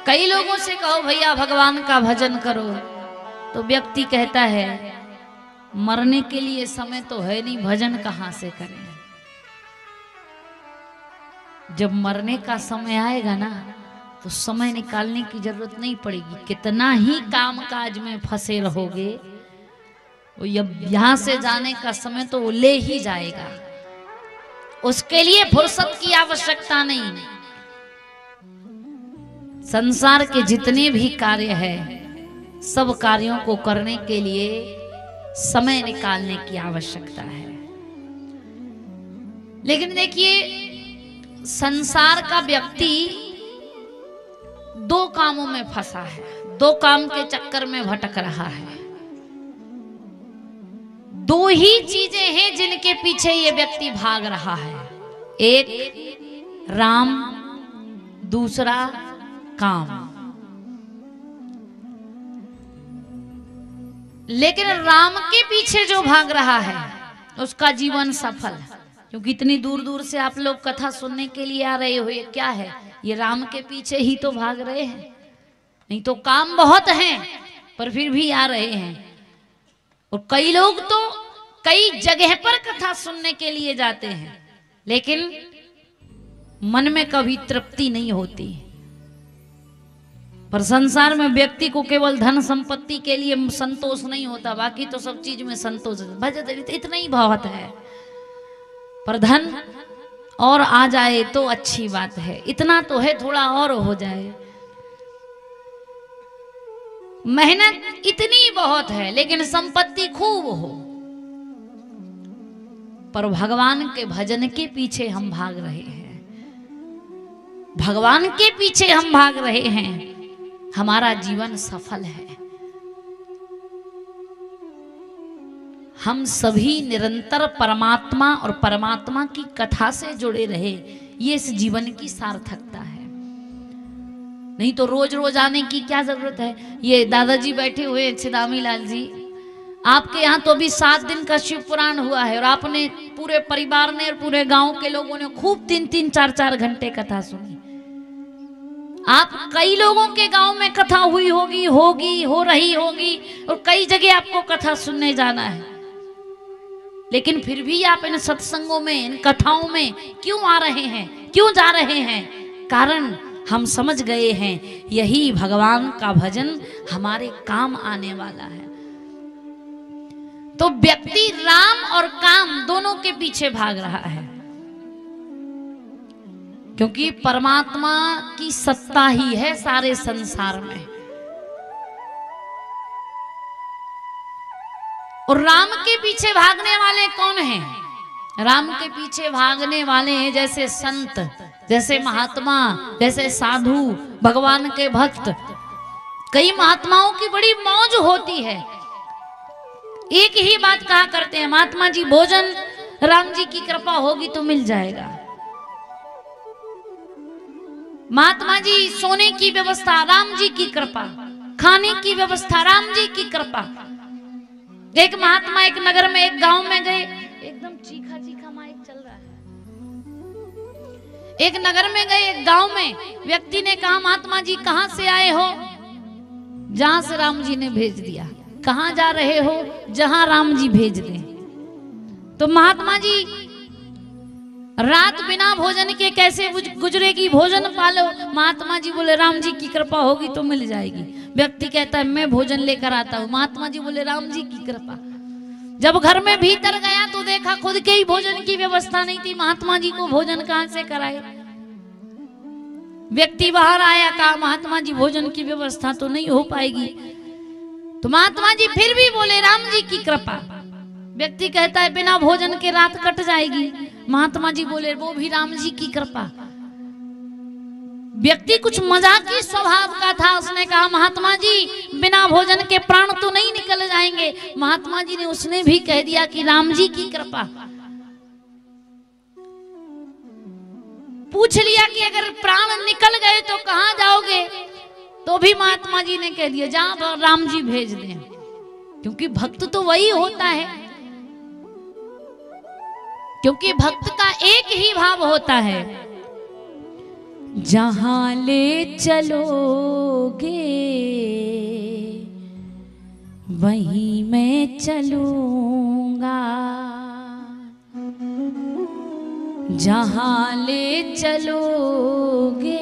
कई लोगों से कहो भैया भगवान का भजन करो, तो व्यक्ति कहता है मरने के लिए समय तो है नहीं, भजन कहां से करें। जब मरने का समय आएगा ना तो समय निकालने की जरूरत नहीं पड़ेगी। कितना ही काम काज में फंसे रहोगे, वो यहां से जाने का समय तो वो ले ही जाएगा। उसके लिए फुर्सत की आवश्यकता नहीं। संसार के जितने भी कार्य है, सब कार्यों को करने के लिए समय निकालने की आवश्यकता है। लेकिन देखिए, संसार का व्यक्ति दो कामों में फंसा है, दो काम के चक्कर में भटक रहा है। दो ही चीजें हैं जिनके पीछे ये व्यक्ति भाग रहा है, एक राम, दूसरा काम। लेकिन राम के पीछे जो भाग रहा है उसका जीवन सफल है, क्योंकि इतनी दूर दूर से आप लोग कथा सुनने के लिए आ रहे हो। ये क्या है? ये राम के पीछे ही तो भाग रहे हैं। नहीं तो काम बहुत हैं पर फिर भी आ रहे हैं। और कई लोग तो कई जगह पर कथा सुनने के लिए जाते हैं, लेकिन मन में कभी तृप्ति नहीं होती। पर संसार में व्यक्ति को केवल धन संपत्ति के लिए संतोष नहीं होता, बाकी तो सब चीज में संतोष है। भजन इतना ही बहुत है, पर धन और आ जाए तो अच्छी बात है। इतना तो है, थोड़ा और हो जाए। मेहनत इतनी बहुत है लेकिन संपत्ति खूब हो, पर भगवान के भजन के पीछे हम भाग रहे हैं। भगवान के पीछे हम भाग रहे हैं, हमारा जीवन सफल है। हम सभी निरंतर परमात्मा और परमात्मा की कथा से जुड़े रहे, ये इस जीवन की सार्थकता है। नहीं तो रोज रोज आने की क्या जरूरत है। ये दादाजी बैठे हुए छिदामी लाल जी, आपके यहाँ तो अभी 7 दिन का शिव पुराण हुआ है और आपने पूरे परिवार ने और पूरे गांव के लोगों ने खूब 3-3, 4-4 घंटे कथा सुनी। आप कई लोगों के गांव में कथा हुई होगी, हो रही होगी, और कई जगह आपको कथा सुनने जाना है। लेकिन फिर भी आप इन सत्संगों में, इन कथाओं में क्यों आ रहे हैं, क्यों जा रहे हैं? कारण हम समझ गए हैं यही भगवान का भजन हमारे काम आने वाला है। तो व्यक्ति राम और काम दोनों के पीछे भाग रहा है, क्योंकि परमात्मा की सत्ता ही है सारे संसार में। और राम के पीछे भागने वाले कौन हैं? राम के पीछे भागने वाले हैं जैसे संत, जैसे महात्मा, जैसे साधु, भगवान के भक्त। कई महात्माओं की बड़ी मौज होती है, एक ही बात कहा करते हैं, महात्मा जी भोजन राम जी की कृपा होगी तो मिल जाएगा। महात्मा जी सोने की व्यवस्था राम जी की कृपा, खाने की व्यवस्था राम जी की कृपा। एक महात्मा एक नगर में, एक गांव में गए, एकदम चीखा चीखा माइक चल रहा है। एक नगर में गए, एक गांव में, व्यक्ति ने कहा महात्मा जी कहां से आए हो? जहां से राम जी ने भेज दिया। कहां जा रहे हो? जहां राम जी भेज दें। तो महात्मा जी रात बिना भोजन के कैसे गुजरेगी, भोजन पालो। महात्मा जी बोले राम जी की कृपा होगी तो मिल जाएगी। व्यक्ति कहता है मैं भोजन लेकर आता हूं। महात्मा जी बोले राम जी की कृपा। जब घर में भीतर गया तो देखा खुद के ही भोजन की व्यवस्था नहीं थी, महात्मा जी को भोजन कहां से कराए। व्यक्ति बाहर आया, कहा महात्मा जी भोजन की व्यवस्था तो नहीं हो पाएगी। तो महात्मा जी फिर भी बोले राम जी की कृपा। व्यक्ति कहता है बिना भोजन के रात कट जाएगी। महात्मा जी बोले वो भी राम जी की कृपा। व्यक्ति कुछ मजाकी स्वभाव का था, उसने कहा महात्मा जी बिना भोजन के प्राण तो नहीं निकल जाएंगे। महात्मा जी ने उसने भी कह दिया कि राम जी की कृपा। पूछ लिया कि अगर प्राण निकल गए तो कहां जाओगे? तो भी महात्मा जी ने कह दिया जहां राम जी भेज दें, क्योंकि भक्त तो वही होता है। क्योंकि भक्त का एक ही भाव होता है जहां ले चलोगे वहीं मैं चलूंगा, जहां ले चलोगे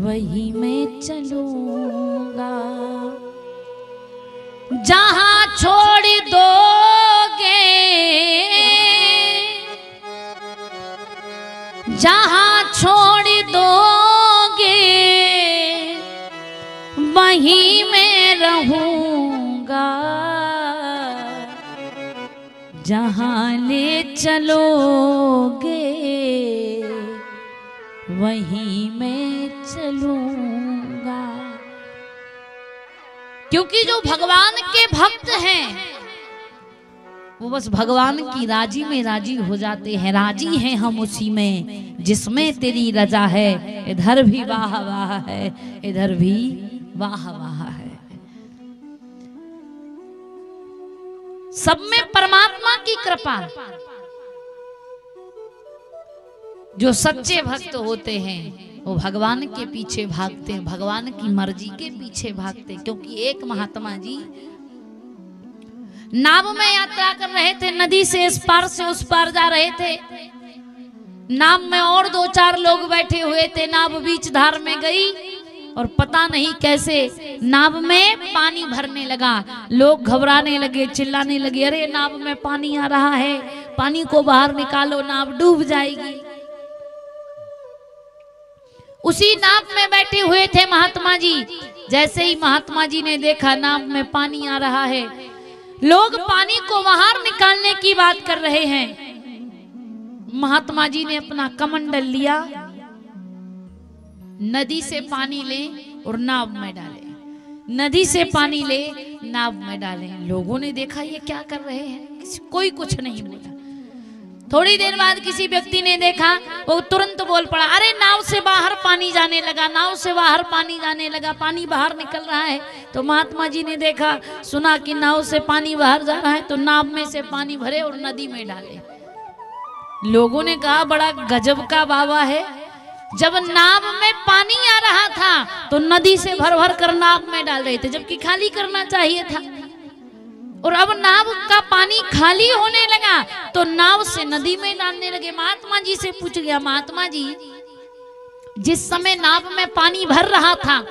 वहीं मैं चलूंगा, जहां छोड़ दोगे, जहां छोड़ दोगे वहीं मैं रहूंगा, जहां ले चलोगे वहीं मैं चलूंगा। क्योंकि जो भगवान के भक्त हैं वो बस भगवान की राजी में राजी हो जाते हैं। राजी हैं हम उसी में जिसमें तेरी रजा है, इधर भी वाह वाह है, इधर भी वाह वाह है। सब में परमात्मा की कृपा। जो सच्चे भक्त होते हैं वो भगवान के पीछे भागते हैं, भगवान की मर्जी के पीछे भागते हैं। क्योंकि एक महात्मा जी नाव में यात्रा कर रहे थे, नदी से इस पार से उस पार जा रहे थे। नाव में और 2-4 लोग बैठे हुए थे। नाव बीच धार में गई और पता नहीं कैसे नाव में पानी भरने लगा। लोग घबराने लगे, चिल्लाने लगे, अरे नाव में पानी आ रहा है, पानी को बाहर निकालो, नाव डूब जाएगी। उसी नाव में बैठे हुए थे महात्मा जी। जैसे ही महात्मा जी ने देखा नाव में पानी आ रहा है, लोग पानी को बाहर निकालने की बात कर रहे हैं, महात्मा जी ने अपना कमंडल लिया, नदी से पानी ले और नाव में डाले, नदी से पानी ले नाव में डाले। लोगों ने देखा ये क्या कर रहे हैं, कोई कुछ नहीं बोला। थोड़ी देर बाद किसी व्यक्ति ने देखा, वो तुरंत बोल पड़ा, अरे नाव से बाहर पानी जाने लगा, नाव से बाहर पानी जाने लगा, पानी बाहर निकल रहा है। तो महात्मा जी ने देखा, सुना कि नाव से पानी बाहर जा रहा है, तो नाव में से पानी भरे और नदी में डाले। लोगों ने कहा बड़ा गजब का बाबा है, जब नाव में पानी आ रहा था तो नदी से भर भर कर नाव में डाल रहे थे, जबकि खाली करना चाहिए था। और अब नाव का पानी खाली होने लगा तो नाव से नदी में डालने लगे। महात्मा जी से पूछ गया, महात्मा जी जिस समय नाव में पानी भर रहा था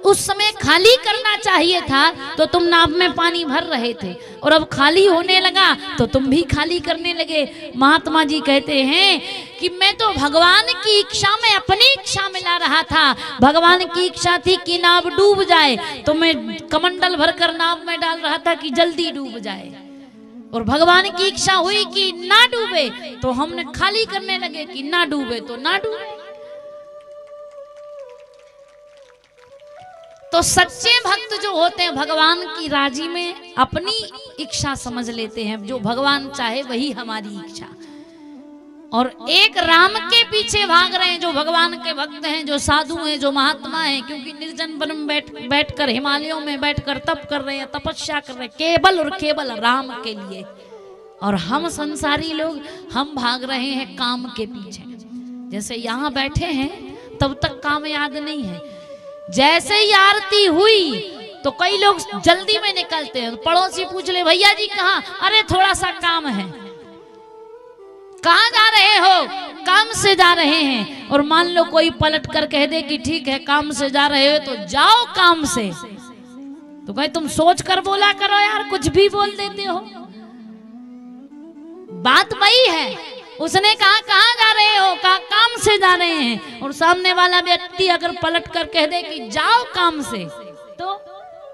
उस समय खाली करना चाहिए था, तो तुम नाव में पानी भर रहे थे, और अब खाली होने लगा तो तुम भी खाली करने लगे। महात्मा जी कहते हैं कि मैं तो भगवान की इच्छा में अपनी इच्छा मिला रहा था। भगवान की इच्छा थी कि नाव डूब जाए, तो मैं कमंडल भरकर नाव में डाल रहा था कि जल्दी डूब जाए। और भगवान की इच्छा हुई कि ना डूबे, तो हमने खाली करने लगे कि ना डूबे तो ना डूबे। तो सच्चे भक्त जो होते हैं भगवान की राजी में अपनी इच्छा समझ लेते हैं, जो भगवान चाहे वही हमारी इच्छा। और एक राम के पीछे भाग रहे हैं जो भगवान के भक्त हैं, जो साधु हैं, जो महात्मा हैं। क्योंकि निर्जन वन में बैठकर हिमालयों में बैठकर तप कर रहे हैं, तपस्या कर रहे हैं केवल और केवल राम के लिए। और हम संसारी लोग हम भाग रहे हैं काम के पीछे। जैसे यहाँ बैठे हैं तब तक काम याद नहीं है, जैसे ही आरती हुई तो कई लोग जल्दी में निकलते हैं। पड़ोसी पूछ ले, भैया जी कहाँ? अरे थोड़ा सा काम है। कहाँ जा रहे हो? काम से जा रहे हैं। और मान लो कोई पलट कर कह दे कि ठीक है काम से जा रहे हो तो जाओ काम से, तो कहे तुम सोच कर बोला करो यार, कुछ भी बोल देते हो। बात वही है। उसने कहा कहाँ जा रहे हो? कहा काम से जा रहे हैं। और सामने वाला व्यक्ति अगर पलट कर कह दे कि जाओ काम से, तो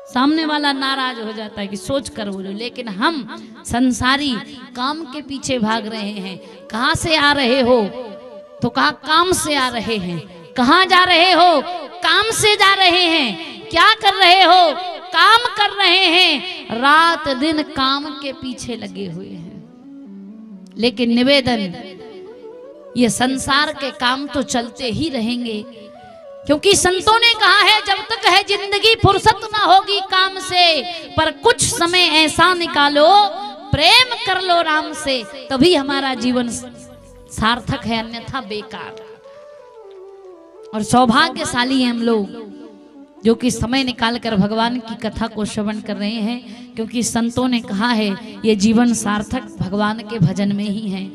सामने वाला नाराज हो जाता है कि सोच कर बोलो। लेकिन हम संसारी काम के पीछे भाग रहे हैं। कहाँ से आ रहे हो? तो कहा काम से आ रहे हैं। कहाँ जा रहे हो? काम से जा रहे हैं। क्या कर रहे हो? काम कर रहे हैं। रात दिन काम के पीछे लगे हुए हैं। लेकिन निवेदन, ये संसार के काम तो चलते ही रहेंगे, क्योंकि संतों ने कहा है जब तक है जिंदगी फुर्सत ना होगी काम से, पर कुछ समय ऐसा निकालो प्रेम कर लो राम से, तभी हमारा जीवन सार्थक है, अन्यथा बेकार। और सौभाग्यशाली हैं हम लोग जो कि समय निकालकर भगवान की कथा को श्रवण कर रहे हैं, क्योंकि संतों ने कहा है ये जीवन सार्थक भगवान के भजन में ही है।